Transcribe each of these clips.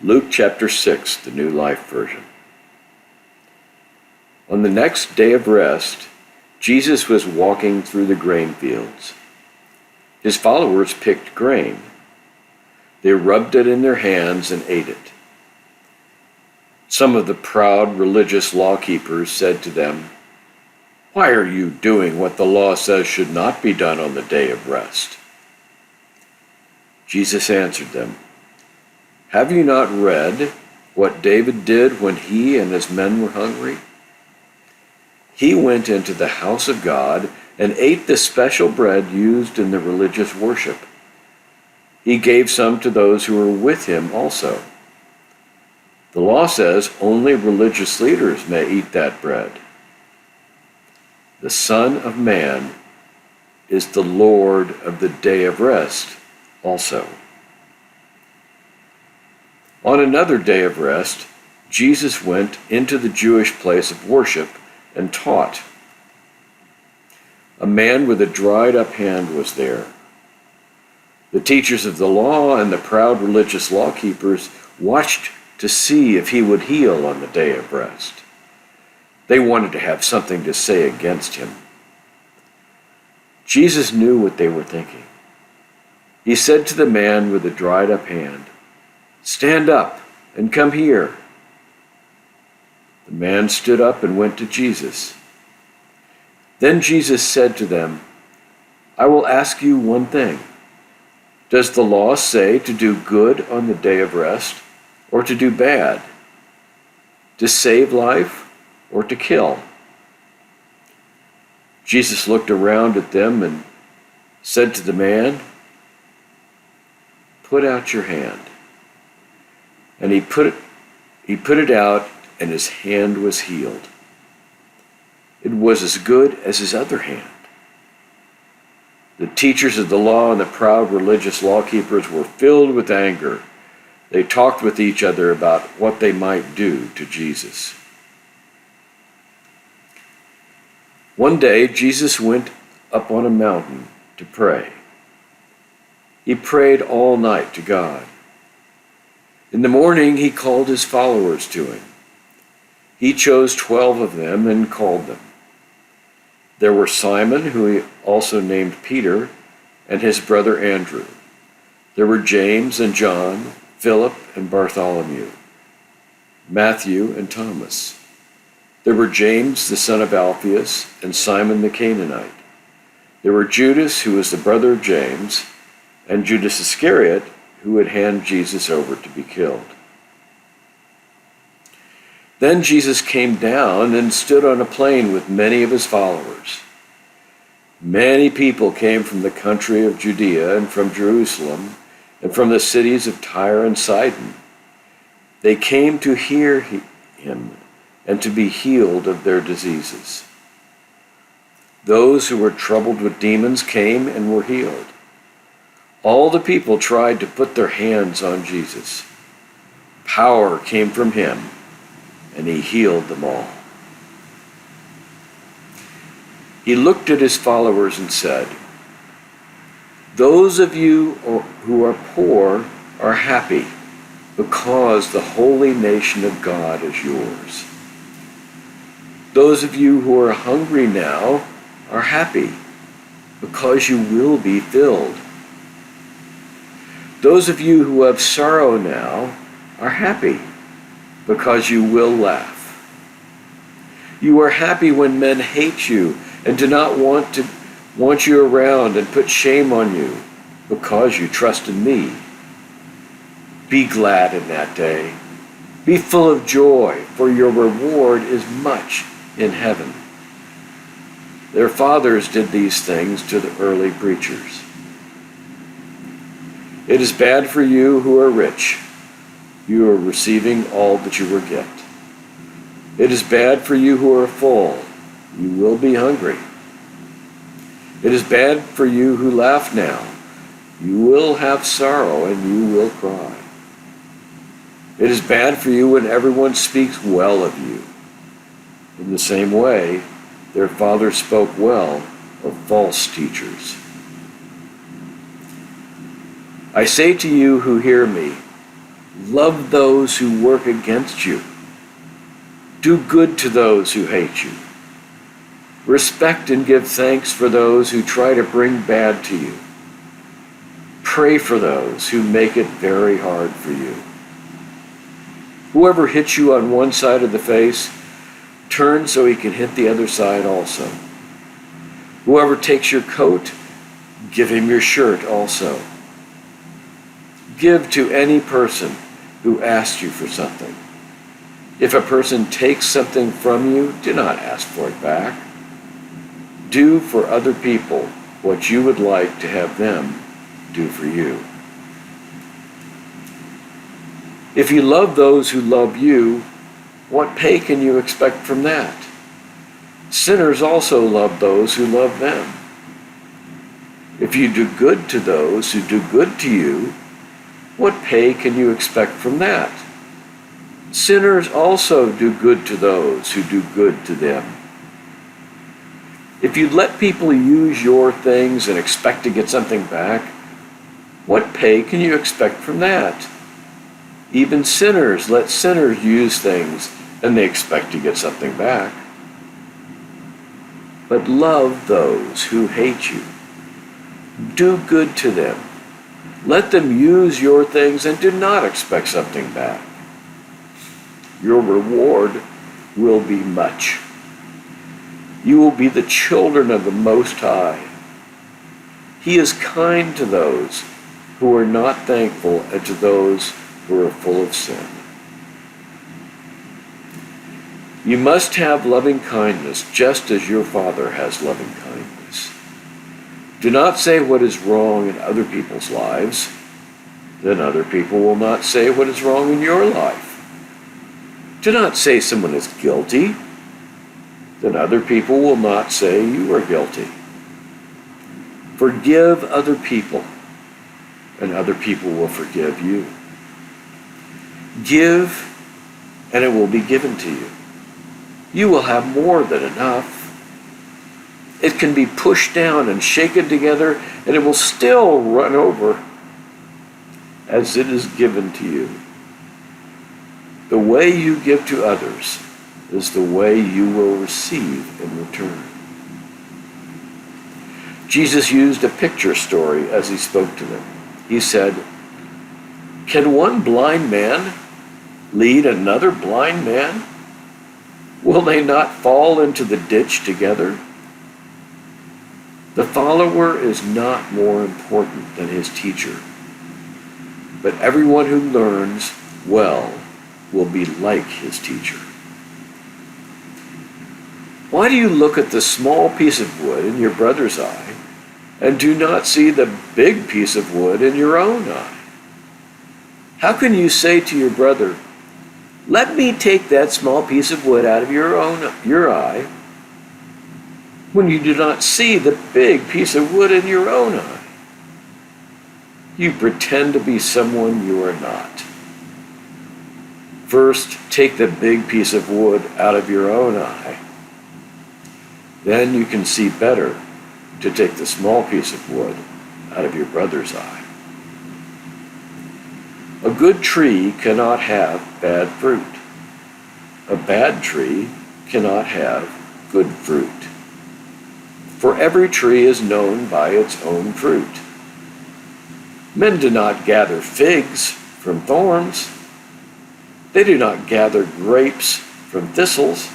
Luke chapter 6, the New Life Version. On the next day of rest, Jesus was walking through the grain fields. His followers picked grain. They rubbed it in their hands and ate it. Some of the proud religious law keepers said to them, "Why are you doing what the law says should not be done on the day of rest?" Jesus answered them, "Have you not read what David did when he and his men were hungry? He went into the house of God and ate the special bread used in the religious worship. He gave some to those who were with him also. The law says only religious leaders may eat that bread. The Son of Man is the Lord of the day of rest also." On another day of rest, Jesus went into the Jewish place of worship and taught. A man with a dried-up hand was there. The teachers of the law and the proud religious law keepers watched to see if he would heal on the day of rest. They wanted to have something to say against him. Jesus knew what they were thinking. He said to the man with the dried-up hand, "Stand up and come here." The man stood up and went to Jesus. Then Jesus said to them, "I will ask you one thing. Does the law say to do good on the day of rest, or to do bad? To save life, or to kill?" Jesus looked around at them and said to the man, "Put out your hand." And he put it out, and his hand was healed. It was as good as his other hand. The teachers of the law and the proud religious law keepers were filled with anger. They talked with each other about what they might do to Jesus. One day, Jesus went up on a mountain to pray. He prayed all night to God. In the morning, he called his followers to him. He chose 12 of them and called them. There were Simon, who he also named Peter, and his brother Andrew. There were James and John, Philip and Bartholomew, Matthew and Thomas. There were James, the son of Alphaeus, and Simon the Canaanite. There were Judas, who was the brother of James, and Judas Iscariot, who would hand Jesus over to be killed. Then Jesus came down and stood on a plain with many of his followers. Many people came from the country of Judea and from Jerusalem and from the cities of Tyre and Sidon. They came to hear him and to be healed of their diseases. Those who were troubled with demons came and were healed. All the people tried to put their hands on Jesus. Power came from him, and he healed them all. He looked at his followers and said, "Those of you who are poor are happy, because the holy nation of God is yours. Those of you who are hungry now are happy, because you will be filled. Those of you who have sorrow now are happy, because you will laugh. You are happy when men hate you and do not want you around and put shame on you, because you trust in me. Be glad in that day. Be full of joy, for your reward is much in heaven. Their fathers did these things to the early preachers. It is bad for you who are rich. You are receiving all that you will get. It is bad for you who are full. You will be hungry. It is bad for you who laugh now. You will have sorrow and you will cry. It is bad for you when everyone speaks well of you. In the same way, their fathers spoke well of false teachers. I say to you who hear me, Love those who work against you. Do good to those who hate you. Respect and give thanks for those who try to bring bad to you. Pray for those who make it very hard for you. Whoever hits you on one side of the face, turn so he can hit the other side also. Whoever takes your coat, give him your shirt also. Give to any person who asks you for something. If a person takes something from you, do not ask for it back. Do for other people what you would like to have them do for you. If you love those who love you, what pay can you expect from that? Sinners also love those who love them. If you do good to those who do good to you, what pay can you expect from that? Sinners also do good to those who do good to them. If you let people use your things and expect to get something back, what pay can you expect from that? Even sinners let sinners use things and they expect to get something back. But love those who hate you. Do good to them. Let them use your things and do not expect something back. Your reward will be much. You will be the children of the Most High. He is kind to those who are not thankful and to those who are full of sin. You must have loving kindness just as your Father has loving kindness. Do not say what is wrong in other people's lives, then other people will not say what is wrong in your life. Do not say someone is guilty, then other people will not say you are guilty. Forgive other people, and other people will forgive you. Give, and it will be given to you. You will have more than enough. It can be pushed down and shaken together, and it will still run over as it is given to you. The way you give to others is the way you will receive in return. Jesus used a picture story as he spoke to them. He said, "Can one blind man lead another blind man? Will they not fall into the ditch together? The follower is not more important than his teacher, but everyone who learns well will be like his teacher." Why do you look at the small piece of wood in your brother's eye and do not see the big piece of wood in your own eye? How can you say to your brother, "Let me take that small piece of wood out of your eye," when you do not see the big piece of wood in your own eye? You pretend to be someone you are not. First, take the big piece of wood out of your own eye. Then you can see better to take the small piece of wood out of your brother's eye. A good tree cannot have bad fruit. A bad tree cannot have good fruit. For every tree is known by its own fruit. Men do not gather figs from thorns. They do not gather grapes from thistles.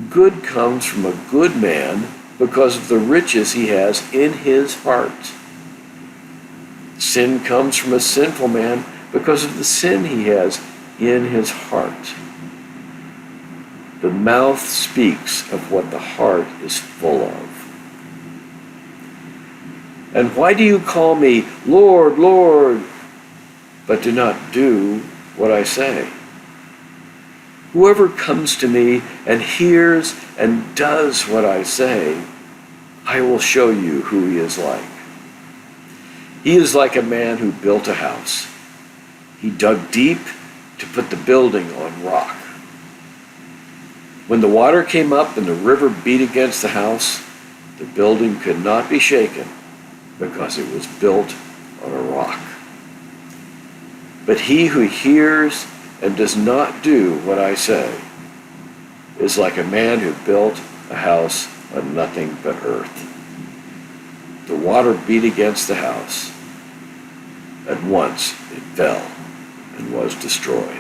Good comes from a good man because of the riches he has in his heart. Sin comes from a sinful man because of the sin he has in his heart. The mouth speaks of what the heart is full of. And why do you call me Lord, Lord, but do not do what I say? Whoever comes to me and hears and does what I say, I will show you who he is like. He is like a man who built a house. He dug deep to put the building on rock. When the water came up and the river beat against the house, the building could not be shaken because it was built on a rock. But he who hears and does not do what I say is like a man who built a house on nothing but earth. The water beat against the house. At once it fell and was destroyed.